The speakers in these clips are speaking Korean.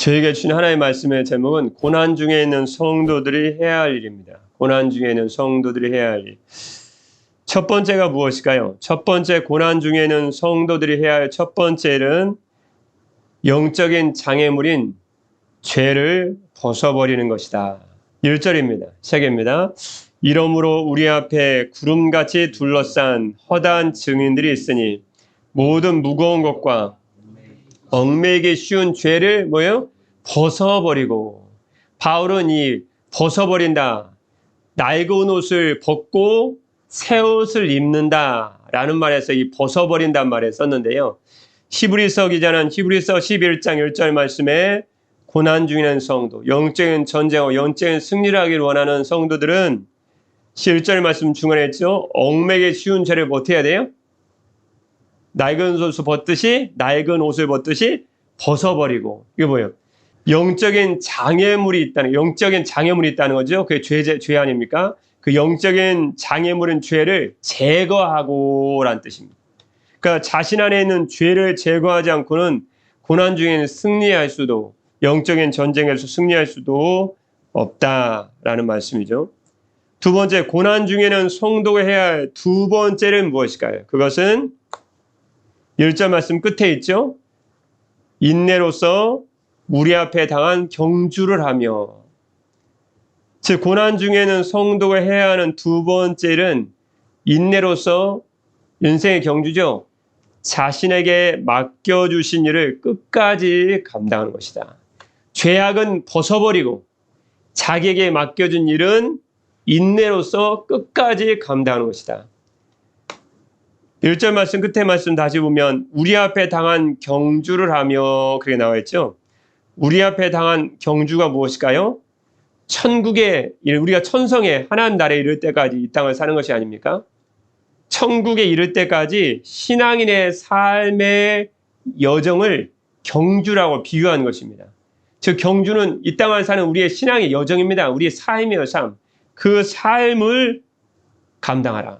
저에게 주신 하나님의 말씀의 제목은 고난 중에 있는 성도들이 해야 할 일입니다. 고난 중에 있는 성도들이 해야 할 일. 첫 번째가 무엇일까요? 첫 번째 고난 중에 있는 성도들이 해야 할 첫 번째 일은 영적인 장애물인 죄를 벗어버리는 것이다. 1절입니다. 시작입니다. 이러므로 우리 앞에 구름같이 둘러싼 허다한 증인들이 있으니 모든 무거운 것과 얽매이기 쉬운 죄를 뭐예요? 벗어버리고. 바울은 이 벗어버린다. 낡은 옷을 벗고 새 옷을 입는다 라는 말에서 이 벗어버린다는 말을 썼는데요. 히브리서 기자는 히브리서 11장 1절 말씀에 고난 중인 성도, 영적인 전쟁과 영적인 승리를 하기를 원하는 성도들은 1절 말씀 중간에 했죠. 얽매이기 쉬운 죄를 뭐 어떻게 해야 돼요? 낡은 옷을 벗듯이 벗어버리고. 이게 뭐예요? 영적인 장애물이 있다는, 영적인 장애물이 있다는 거죠. 그게 죄 아닙니까? 그 영적인 장애물인 죄를 제거하고 라는 뜻입니다. 그러니까 자신 안에 있는 죄를 제거하지 않고는 고난 중에는 승리할 수도, 영적인 전쟁에서 승리할 수도 없다라는 말씀이죠. 두 번째, 고난 중에는 성도가 해야 할 두 번째는 무엇일까요? 그것은 1절 말씀 끝에 있죠. 인내로서 우리 앞에 당한 경주를 하며. 즉 고난 중에는 성도가 해야 하는 두 번째 일은 인내로서 인생의 경주죠. 자신에게 맡겨주신 일을 끝까지 감당하는 것이다. 죄악은 벗어버리고 자기에게 맡겨준 일은 인내로서 끝까지 감당하는 것이다. 1절 말씀 끝에 말씀 다시 보면 우리 앞에 당한 경주를 하며 그렇게 나와 있죠. 우리 앞에 당한 경주가 무엇일까요? 천국에, 우리가 천성에 하나님 나라에 이를 때까지 이 땅을 사는 것이 아닙니까? 천국에 이를 때까지 신앙인의 삶의 여정을 경주라고 비유하는 것입니다. 즉 경주는 이 땅을 사는 우리의 신앙의 여정입니다. 우리의 삶이에요, 삶. 그 삶을 감당하라.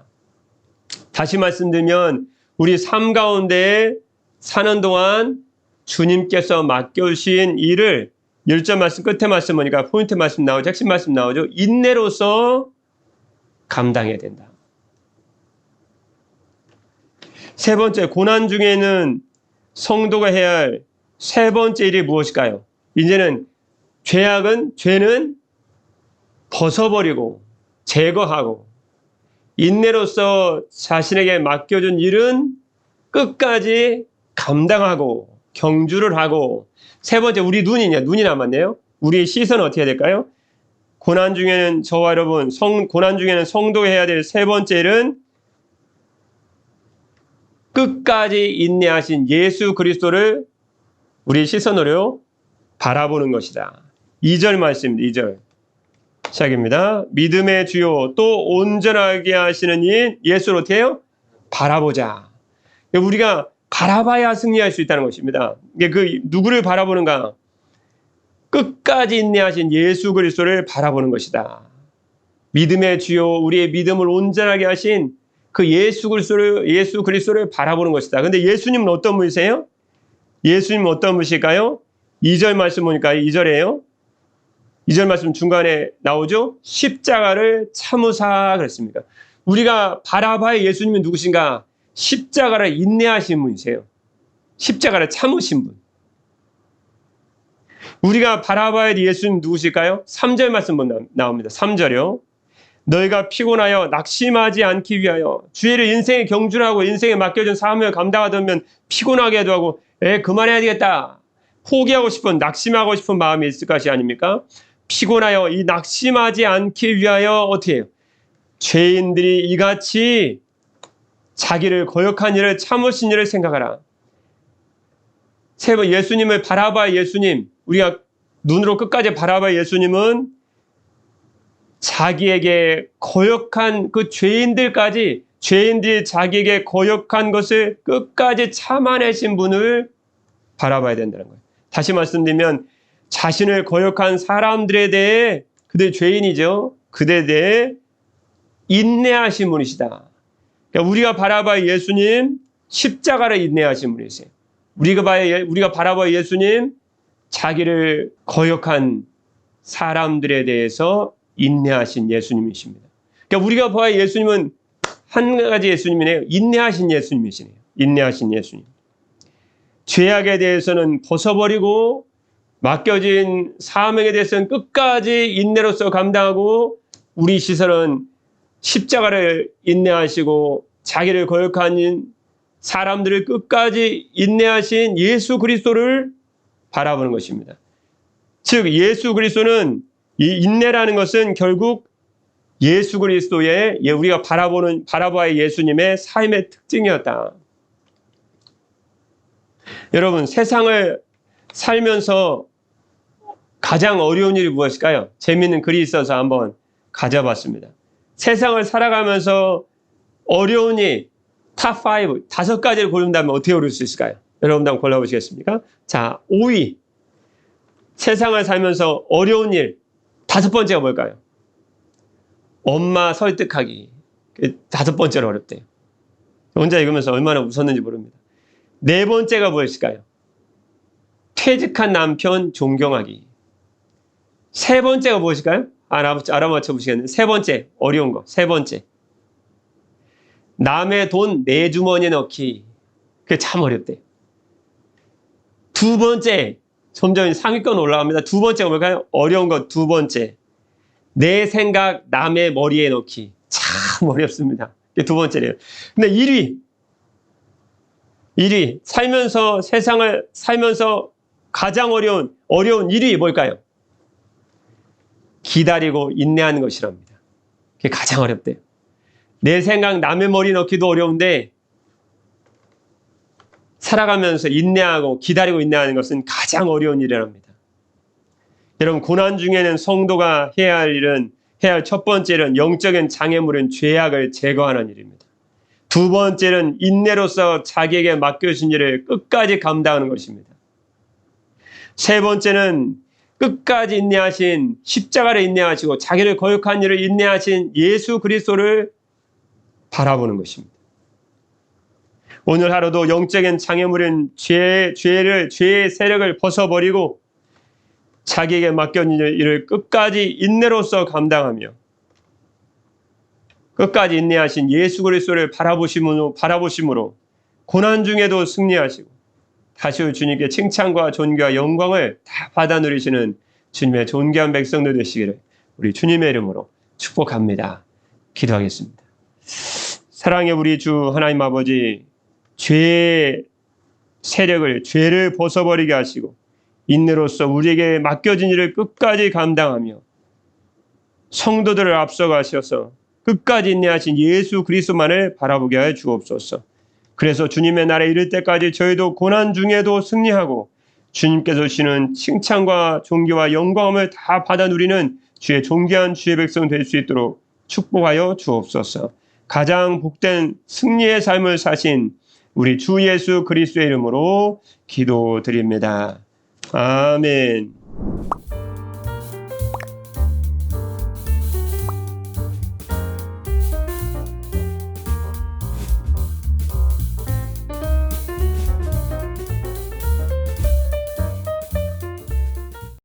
다시 말씀드리면 우리 삶 가운데 사는 동안 주님께서 맡겨주신 일을 1절 말씀 끝에 말씀 보니까 포인트 말씀 나오죠. 핵심 말씀 나오죠. 인내로서 감당해야 된다. 세 번째, 고난 중에는 성도가 해야 할 세 번째 일이 무엇일까요? 이제는 죄는 벗어버리고 제거하고 인내로서 자신에게 맡겨준 일은 끝까지 감당하고 경주를 하고. 세 번째, 우리 눈이 남았네요. 우리의 시선은 어떻게 해야 될까요? 고난 중에는 저와 여러분, 고난 중에는 성도가 해야 될 세 번째 일은 끝까지 인내하신 예수 그리스도를 우리 시선으로 바라보는 것이다. 2절 말씀입니다. 2절 시작입니다. 믿음의 주요 또 온전하게 하시는 이 예수를 어떻게 해요? 바라보자. 우리가 바라봐야 승리할 수 있다는 것입니다. 그 누구를 바라보는가? 끝까지 인내하신 예수 그리스도를 바라보는 것이다. 믿음의 주요 우리의 믿음을 온전하게 하신 그 예수 그리스도를 바라보는 것이다. 근데 예수님은 어떤 분이세요? 예수님은 어떤 분이실까요? 2절 말씀 보니까 2절이에요. 2절 말씀 중간에 나오죠? 십자가를 참으사 그랬습니다. 우리가 바라봐야 예수님은 누구신가? 십자가를 인내하신 분이세요. 십자가를 참으신 분. 우리가 바라봐야 할 예수님 누구실까요? 3절 말씀 나옵니다. 3절이요. 너희가 피곤하여 낙심하지 않기 위하여 주의를 인생의 경주라고 인생에 맡겨진 사명을 감당하다 보면 피곤하게도 하고 그만해야 되겠다. 포기하고 싶은 낙심하고 싶은 마음이 있을 것이 아닙니까? 피곤하여 이 낙심하지 않기 위하여 어떻게 해요? 죄인들이 이같이 자기를 거역한 일을 참으신 일을 생각하라. 세 번 예수님을 바라봐 예수님. 우리가 눈으로 끝까지 바라봐 예수님은 자기에게 거역한 그 죄인들이 자기에게 거역한 것을 끝까지 참아내신 분을 바라봐야 된다는 거예요. 다시 말씀드리면 자신을 거역한 사람들에 대해 그들 죄인이죠. 그들에 대해 인내하신 분이시다. 그러니까 우리가 바라봐야 예수님 십자가를 인내하신 분이세요. 우리가 바라봐야 예수님 자기를 거역한 사람들에 대해서 인내하신 예수님이십니다. 그러니까 우리가 봐야 예수님은 한 가지 예수님이네요. 인내하신 예수님이시네요. 인내하신 예수님. 죄악에 대해서는 벗어버리고 맡겨진 사명에 대해서는 끝까지 인내로서 감당하고, 우리 시선은 십자가를 인내하시고 자기를 거역한 사람들을 끝까지 인내하신 예수 그리스도를 바라보는 것입니다. 즉 예수 그리스도는, 이 인내라는 것은 결국 예수 그리스도의, 우리가 바라봐야 예수님의 삶의 특징이었다. 여러분, 세상을 살면서 가장 어려운 일이 무엇일까요? 재미있는 글이 있어서 한번 가져봤습니다. 세상을 살아가면서 어려운 일 탑 5, 5가지를 고른다면 어떻게 고를 수 있을까요? 여러분도 한번 골라보시겠습니까? 자, 5위. 세상을 살면서 어려운 일 5번째가 뭘까요? 엄마 설득하기. 5번째로 어렵대요. 혼자 읽으면서 얼마나 웃었는지 모릅니다. 4번째가 무엇일까요? 퇴직한 남편 존경하기. 3번째가 무엇일까요? 알아맞혀 보시겠네요. 3번째, 어려운 거. 3번째. 남의 돈 내 주머니에 넣기. 그게 참 어렵대요. 2번째, 점점 상위권 올라갑니다. 2번째가 뭘까요? 어려운 거 2번째. 내 생각 남의 머리에 넣기. 참 어렵습니다. 이게 2번째래요. 근데 1위. 세상을 살면서 가장 어려운 1위 뭘까요? 기다리고 인내하는 것이랍니다. 그게 가장 어렵대요. 내 생각 남의 머리 넣기도 어려운데, 살아가면서 인내하고 기다리고 인내하는 것은 가장 어려운 일이랍니다. 여러분, 고난 중에는 성도가 해야 할 첫 번째는 영적인 장애물인 죄악을 제거하는 일입니다. 2번째는 인내로서 자기에게 맡겨진 일을 끝까지 감당하는 것입니다. 3번째는 끝까지 인내하신, 십자가를 인내하시고 자기를 거역한 일을 인내하신 예수 그리스도를 바라보는 것입니다. 오늘 하루도 영적인 장애물인 죄의 세력을 벗어버리고 자기에게 맡겨진 일을 끝까지 인내로서 감당하며 끝까지 인내하신 예수 그리스도를 바라보심으로 고난 중에도 승리하시고 다시 올 주님께 칭찬과 존귀와 영광을 다 받아 누리시는 주님의 존귀한 백성들 되시기를 우리 주님의 이름으로 축복합니다. 기도하겠습니다. 사랑의 우리 주 하나님 아버지, 죄의 세력을, 죄를 벗어버리게 하시고 인내로서 우리에게 맡겨진 일을 끝까지 감당하며 성도들을 앞서가셔서 끝까지 인내하신 예수 그리스도만을 바라보게 하여 주옵소서. 그래서 주님의 날에 이를 때까지 저희도 고난 중에도 승리하고 주님께서 주시는 칭찬과 존귀와 영광을 다 받아 누리는 주의 존귀한 주의 백성 될 수 있도록 축복하여 주옵소서. 가장 복된 승리의 삶을 사신 우리 주 예수 그리스도의 이름으로 기도드립니다. 아멘.